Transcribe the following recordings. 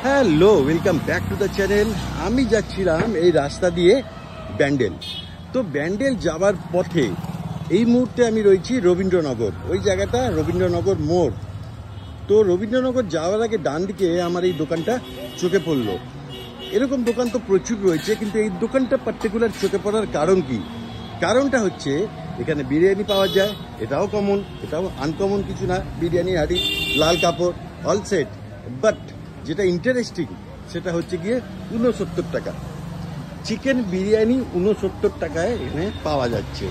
Hello, welcome back to the channel. আমি যাচ্ছিলাম এই রাস্তা দিয়ে ব্যান্ডেল। তো ব্যান্ডেল যাওয়ার পথে এই মুহূর্তে আমি রয়েছি রবীন্দ্রনগর, ওই জায়গাটা রবীন্দ্রনগর মোড়। তো রবীন্দ্রনগর যাওয়ার আগে ডান দিকে আমার এই দোকানটা চোখে পড়লো। এরকম দোকান তো প্রচুর রয়েছে, কিন্তু এই দোকানটা পার্টিকুলার চোখে পড়ার কারণ কি? কারণটা হচ্ছে এখানে বিরিয়ানি পাওয়া যায়, এটাও কমন, এটাও আনকমন কিছু না। বিরিয়ানি হাঁড়ি, লাল কাপড়, অল সেট। বাট যেটা ইন্টারেস্টিং সেটা হচ্ছে গিয়ে 69 টাকা চিকেন বিরিয়ানি 69 টাকায় এখানে পাওয়া যাচ্ছে।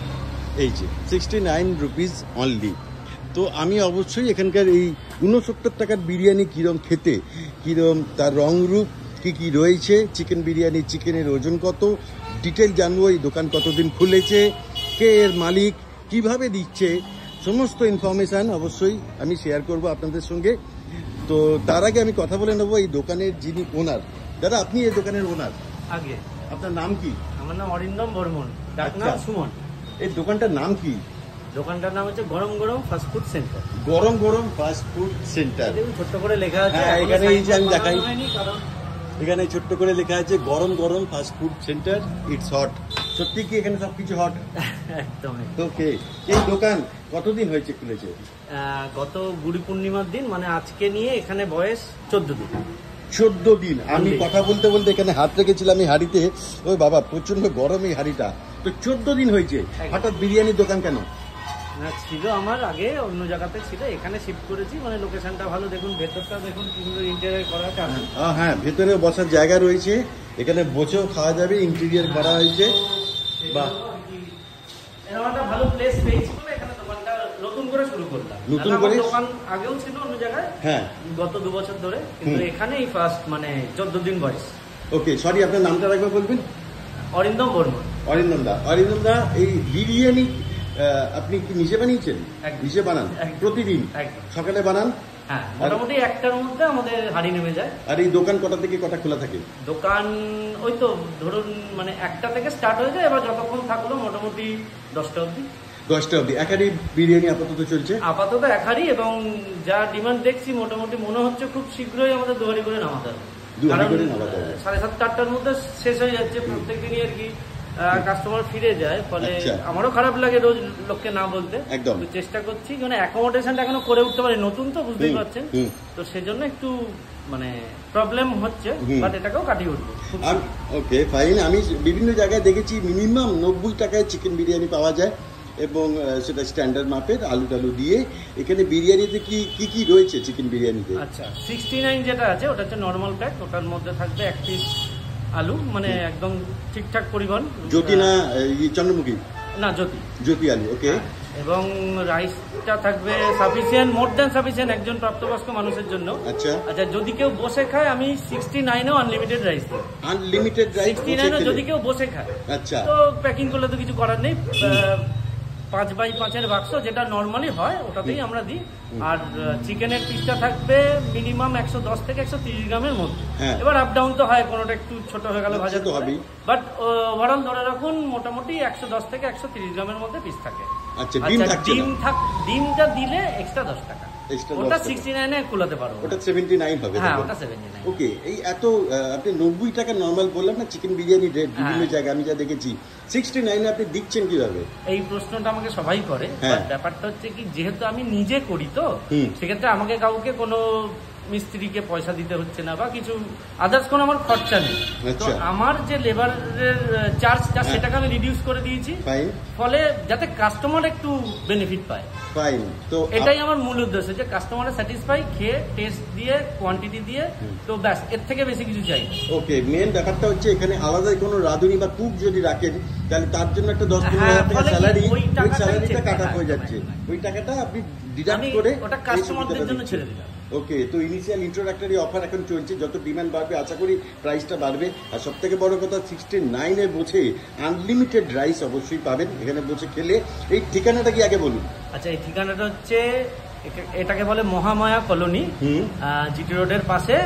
এই যে 69 রুপিস অনলি। তো আমি অবশ্যই এখানকার এই 69 টাকার বিরিয়ানি কীরকম খেতে, কীরকম তার রং রূপ, কী কী রয়েছে চিকেন বিরিয়ানি, চিকেনের ওজন কত, ডিটেল জানবো। এই দোকান কতদিন খুলেছে, কে এর মালিক, কিভাবে দিচ্ছে, সমস্ত ইনফরমেশান অবশ্যই আমি শেয়ার করব আপনাদের সঙ্গে। তো তার আগে আমি কথা বলে নেবো এই দোকানের যিনি ওনার। দাদা, আপনি এই দোকানের ওনার? আগে। আপনার নাম কি? আমার নাম অরিন্দম বর্মন, ডাকনাম সুমন। এই দোকানটার নাম কি? দোকানটার নাম হচ্ছে গরম গরম ফাস্ট ফুড সেন্টার। গরম গরম ফাস্ট ফুড সেন্টার, ছোট্ট করে লেখা আছে। হ্যাঁ, এখানে এই যে আমি দেখাই, এখানে ছোট্ট করে লেখা আছে গরম গরম fast food centre, it's hot. সত্যি কি এখানে সবকিছু হট? একদমই। ওকে, এই দোকান কতদিন হয়েছে খুলেছে? গত গুড়ি পূর্ণিমার দিন, মানে আজকে নিয়ে এখানে বয়স 14 দিন। 14 দিন। আমি কথা বলতে বলতে এখানে হাত রেখেছিলাম এই হাঁড়িতে। ওই বাবা, প্রচন্ড গরম এই হাঁড়িটা। তো 14 দিন হয়েছে, হঠাৎ বিরিয়ানির দোকান কেন? না, ছিল আমার আগে অন্য জায়গাতে ছিল, এখানে শিফট করেছি। মানে লোকেশনটা ভালো, দেখুন ভেতরটা দেখুন কি সুন্দর ইন্টেরিয়র করা আছে। হ্যাঁ, ভেতরে বসার জায়গা রয়েছে, এখানে বসেও খাওয়া যাবে, ইন্টেরিয়র করা হয়েছে। বাহ, এরকম একটা ভালো প্লেস পেয়েছি বলে এখানে দোকানটা নতুন করে শুরু করলাম। নতুন করে দোকান আগেও ছিল অন্য জায়গায়, হ্যাঁ, গত 2 বছর ধরে, কিন্তু এখানেই ফার্স্ট, মানে 14 দিন বয়স। ওকে, সরি, আপনার নামটা একবার বলবেন? অরিন্দম বর্মন। অরিন্দম দা। অরিন্দম দা, এই বিরিয়ানি আপনি কি নিজে বানিয়েছেন? নিজে বানান প্রতিদিন? সকালে বানান? হ্যাঁ, মোটামুটি 1টার মধ্যে আমাদের হাঁড়ি নেমে যায়। আর এই দোকান কটা থেকে কটা খোলা থাকে? দোকান ওই তো ধরুন, মানে 1টা থেকে স্টার্ট হয়ে যায়, এবার যতক্ষণ থাকলো মোটামুটি 10টা অবধি। 10টা অবধি এক হাঁড়ি বিরিয়ানি আপাতত চলছে? আপাতত 1 হাঁড়ি, এবং যা ডিমান্ড দেখছি মোটামুটি মনে হচ্ছে খুব শীঘ্রই আমাদের 2 হাঁড়ি করে নামাতে হবে। 2 হাঁড়ি করে নামাতে হবে। 7:30 8টার মধ্যে শেষ হয়ে যাচ্ছে প্রত্যেক দিনই আর কি। কাস্টমার ফিরে যায়, ফলে আমারও খারাপ লাগে রোজ লোককে না বলতে। একদম চেষ্টা করছি, মানে অ্যাকোমোডেশনটা এখনো করে উঠতে পারি, নতুন তো বুঝতেই পারছেন, তো সেজন্য একটু মানে প্রবলেম হচ্ছে, বাট এটাকেও কাটিয়ে উঠবো। ওকে, ফাইন। আমি বিভিন্ন জায়গায় দেখেছি মিনিমাম 90 টাকায় চিকেন বিরিয়ানি পাওয়া যায়, এবং সেটা স্ট্যান্ডার্ড মাপের আলু টালু দিয়ে। এখানে বিরিয়ানিতে কি কি রয়েছে চিকেন বিরিয়ানিতে? আচ্ছা, 69 যেটা আছে ওটা হচ্ছে নর্মাল প্যাক, ওটার মধ্যে থাকবে 1 পিস আলু, মানে একদম ঠিকঠাক পরিমাণ। জ্যোতি না চন্দ্রমুখী? না, জ্যোতি। জ্যোতি আলু, ওকে। এবং রাইসটা থাকবে সাফিসিয়েন্ট, মোর দ্যান সাফিসিয়েন্ট একজন প্রাপ্তবয়স্ক মানুষের জন্য। আচ্ছা, যদি কেউ বসে খায়, আমি 69এও আনলিমিটেড রাইস দিই। আনলিমিটেড রাইস 69এও যদি কেউ বসে খায়। আচ্ছা, তো প্যাকিং করলে তো কিছু করার নেই। 5x5-এর বাক্স যেটা নর্মালি হয় ওটাতেই আমরা দিই। আর চিকেনের পিসটা থাকবে মিনিমাম 110 থেকে 130 গ্রামের মধ্যে। এবার আপ ডাউন তো হয়, কোনোটা একটু ছোট হয়ে গেলে ভাজা তো হবেই, বাট ওভারঅল ধরে রাখুন মোটামুটি 110 থেকে 130 গ্রামের মধ্যে পিস থাকে। আচ্ছা, ডিমটা দিলে এক্সট্রা 10 টাকা। ওটা 69-এ কুলাতে পারবো, ওটা 79 হবে। হ্যাঁ, ওটা 79। ওকে, এই এত আপনি 90 টাকা নরমাল বললাম না চিকেন বিরিয়ানি রেট, বিভিন্ন জায়গায় আমি যা দেখেছি, 69-এ আপনি দিচ্ছেন কিভাবে? এই প্রশ্নটা আমাকে সবাই করে। ব্যাপারটা হচ্ছে কি, যেহেতু আমি নিজে করি, তো সেক্ষেত্রে আমাকে কাউকে কোনো মিস্ত্রিকে পয়সা দিতে হচ্ছে না, বা কিছু আদার্স কোনো আমার খরচা নেই। তো আমার যে লেবারের চার্জটা, সেটাকে আমি রিডিউস করে দিয়েছি, ফলে যাতে কাস্টমার একটু বেনিফিট পায়। তো এটাই আমার মূল উদ্দেশ্য, যে কাস্টমার স্যাটিসফাই, খেয়ে টেস্ট দিয়ে, কোয়ান্টিটি দিয়ে, তো ব্যাস, এর থেকে বেশি কিছু চাই। ওকে, মেন ব্যাপারটা হচ্ছে এখানে আলাদা কোনো রাঁধুনি বা কুক যদি রাখেন, তাহলে তার জন্য একটা 10-15 টাকা স্যালারি, ওই স্যালারিটা কাটা হয়ে যাচ্ছে। ওই টাকাটা আপনি ডিডাক্ট করে ওটা কাস্টমারদের জন্য ছেড়ে দিলাম। ওকে, তো ইনিশিয়াল ইন্ট্রোডাক্টরি অফার এখন চলছে, যত ডিমান্ড বাড়বে আশা করি প্রাইসটা বাড়বে। আর সব থেকে বড় কথা, 69-এ বসে আনলিমিটেড রাইস অবশ্যই পাবেন এখানে বসে খেলে। এই ঠিকানাটা কি আগে বলুন? আচ্ছা, এই ঠিকানাটা হচ্ছে, এটাকে বলে মহামায়া কলোনি, জিটি রোডের পাশে,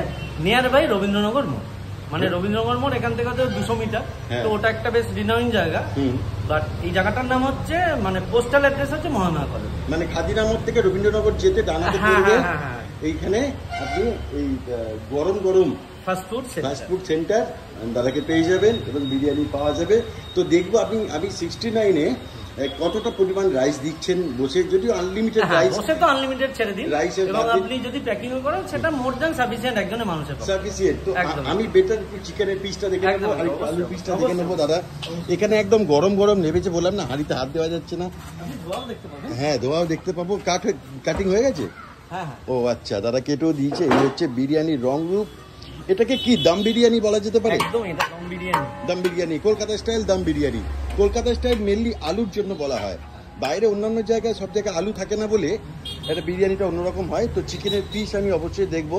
নিয়ার বাই রবীন্দ্রনগর মোড়। মানে রবীন্দ্রনগর মোড় এখান থেকে তো 200 মিটার, তো ওটা একটা বেশ রিনাউন জায়গা। বাট এই জায়গাটার নাম হচ্ছে, মানে পোস্টাল অ্যাড্রেস হচ্ছে মহামায়া কলোনি। মানে খাদিনা মোড় থেকে রবীন্দ্রনগর যেতে ডানাতে পড়বে, এইখানে আপনি এই গরম গরম ফাস্টফুড সেন্টার দাদাকে পেয়ে যাবেন এবং বিরিয়ানি পাওয়া যাবে। তো দেখবো আমি 69-এ কতটা পরিমাণ রাইস দিচ্ছেন বসে, যদিও আনলিমিটেড রাইস, বসে তো আনলিমিটেড ছেড়ে দিন, এবং আপনি যদি প্যাকিং করেন সেটা মোর দ্যান সাফিসিয়েন্ট একজনের মানুষের পক্ষে। সাফিসিয়েন্ট। তো আমি বেটার চিকেনের পিসটা দেখে নেবো, আলুর পিসটা দেখে নেবো। দাদা এখানে একদম গরম গরম নেবেছে, বললাম না হাঁড়িতে হাত দেওয়া যাচ্ছে না। হ্যাঁ, ধোয়াও দেখতে পাবো। কাটিং হয়ে গেছে? ও আচ্ছা, দাদা কেটেও দিয়েছে। এই হচ্ছে বিরিয়ানির রং রূপ। এটাকে কি দম বিরিয়ানি বলা যেতে পারে? একদম, এটা dum biryani. Dum biryani, Kolkata style dum biryani. Kolkata style mainly আলুর জন্য বলা হয়, বাইরে অন্যান্য জায়গায় সব জায়গায় আলু থাকে না বলে এটা বিরিয়ানিটা অন্যরকম হয়। তো চিকেনের পিস আমি অবশ্যই দেখবো।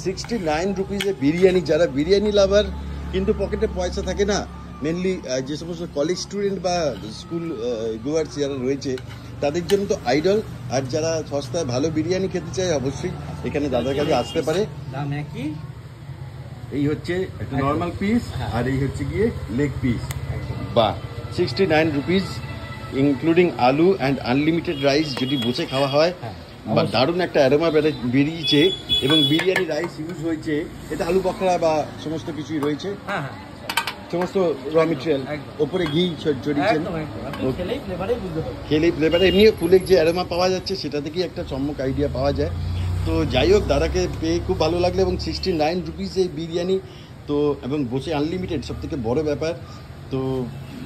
69 রুপিসে বিরিয়ানি। যারা বিরিয়ানি লাভার কিন্তু পকেটে পয়সা থাকে না, মেনলি যে সমস্ত কলেজ স্টুডেন্ট বা স্কুল গোয়ার্স যারা রয়েছে তাদের জন্য তো আইডল। আর যারা সস্তায় ভালো বিরিয়ানি খেতে চায় অবশ্যই এখানে দাদার কাছে আসতে পারে। দাম একই। এই হচ্ছে একটা নর্মাল পিস, আর এই হচ্ছে গিয়ে লেগ পিস। বা 69 রুপিস ইনক্লুডিং আলু অ্যান্ড আনলিমিটেড রাইস। যদি বসে খাওয়া হয় বা দারুণ একটা অ্যারোমা বেরিয়েছে, এবং বিরিয়ানি রাইস ইউজ হয়েছে। এটা আলু বখরা বা সমস্ত কিছুই রয়েছে, সমস্ত র মেটেরিয়াল, ওপরে ঘি ছড়িয়েছেন। খেলেই ফ্লেভারে এমনি ফুলের যে অ্যারোমা পাওয়া যাচ্ছে সেটা থেকেই একটা সম্যক আইডিয়া পাওয়া যায়। তো যাই হোক, দাদাকে পেয়ে খুব ভালো লাগলো। এবং 69 রুপিস এই বিরিয়ানি, তো এবং বসে আনলিমিটেড, সব থেকে বড় ব্যাপার। তো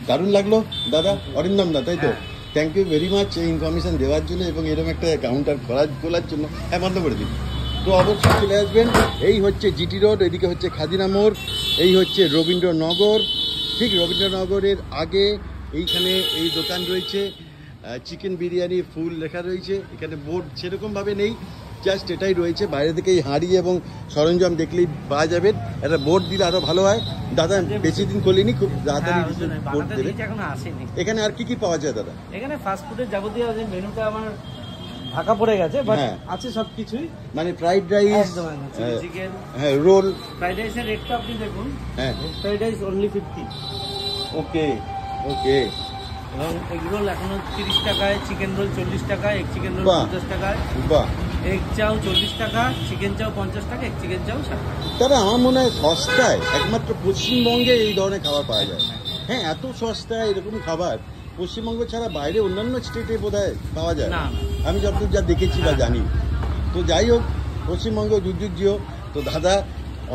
দারুণ লাগলো দাদা, অরিন্দম দা, তাই তো? থ্যাংক ইউ ভেরি মাচ এই ইনফরমেশন দেওয়ার জন্য এবং এরকম একটা কাউন্টার খোলার জন্য। হ্যাঁ, বন্ধ করে দিন। তো অবশ্যই চলে আসবেন। এই হচ্ছে জিটি রোড, এদিকে হচ্ছে খাদিনা মোড়, এই হচ্ছে রবীন্দ্রনগর। ঠিক রবীন্দ্রনগরের আগে এইখানে এই দোকান রয়েছে, চিকেন বিরিয়ানি ফুল লেখা রয়েছে। এখানে বোর্ড সেরকমভাবে নেই, জাস্ট এটাই রয়েছে। বাইরে থেকে এই হাঁড়ি এবং সরঞ্জাম দেখলেই পাওয়া যাবেন। একটা বোর্ড দিলে আরো ভালো হয়। দাদা বেশি দিন খোলেনি, খুব তাড়াতাড়ি বোর্ড দেবে। এখানে আর কি কি পাওয়া যায় দাদা? এখানে ফাস্ট ফুডের যাবতীয় যে মেনুটা আমার ঢাকা পড়ে গেছে, বাট আছে সবকিছুই। মানে ফ্রাইড রাইস, চিকেন, হ্যাঁ, রোল। ফ্রাইড রাইসের রেটটা আপনি দেখুন। হ্যাঁ, ফ্রাইড রাইস অনলি 50। ওকে ওকে। এবং এগ রোল এখনো 30 টাকায়, চিকেন রোল 40 টাকায়, এগ চিকেন রোল 50 টাকায়, এগ চাও 40 টাকা, চিকেন চাও 50 টাকা, এগ চিকেন চাও 60 টাকা। তারা আমার মনে হয় সস্তায় একমাত্র পশ্চিমবঙ্গে এই ধরনের খাবার পাওয়া যায়। হ্যাঁ, এত সস্তায় এরকম খাবার পশ্চিমবঙ্গ ছাড়া বাইরে অন্যান্য স্টেটে বোধহয় পাওয়া যায় না, আমি যতদূর যা দেখেছি বা জানি। তো যাই হোক, পশ্চিমবঙ্গ যুগ তো দাদা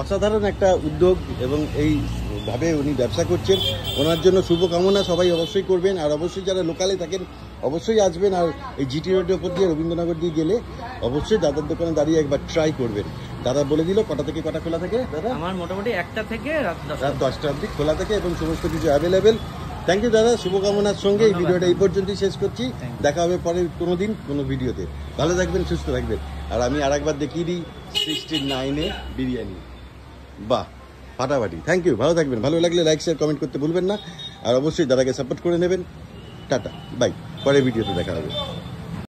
অসাধারণ একটা উদ্যোগ, এবং এইভাবে উনি ব্যবসা করছেন। ওনার জন্য শুভকামনা সবাই অবশ্যই করবেন। আর অবশ্যই যারা লোকালে থাকেন অবশ্যই আসবেন। আর এই জিটি রোডের উপর দিয়ে রবীন্দ্রনগর দিয়ে গেলে অবশ্যই দাদার দোকানে দাঁড়িয়ে একবার ট্রাই করবেন। দাদা বলে দিল কটা থেকে কটা খোলা থাকে? দাদা আমার মোটামুটি 1টা থেকে রাত 10টা অবধি খোলা থাকে এবং সমস্ত কিছু অ্যাভেলেবেল। থ্যাংক ইউ দাদা, শুভকামনার সঙ্গে এই ভিডিওটা এই পর্যন্তই শেষ করছি। দেখা হবে পরে কোনো দিন কোনো ভিডিওতে। ভালো থাকবেন, সুস্থ থাকবেন। আর আমি আরেকবার দেখিয়ে দিই 69-এ বিরিয়ানি। বাহ, ফাটাফাটি। থ্যাংক ইউ, ভালো থাকবেন। ভালো লাগলে লাইক শেয়ার কমেন্ট করতে ভুলবেন না। আর অবশ্যই দাদাকে সাপোর্ট করে নেবেন। Tata, bye. পরের ভিডিওতে দেখা হবে।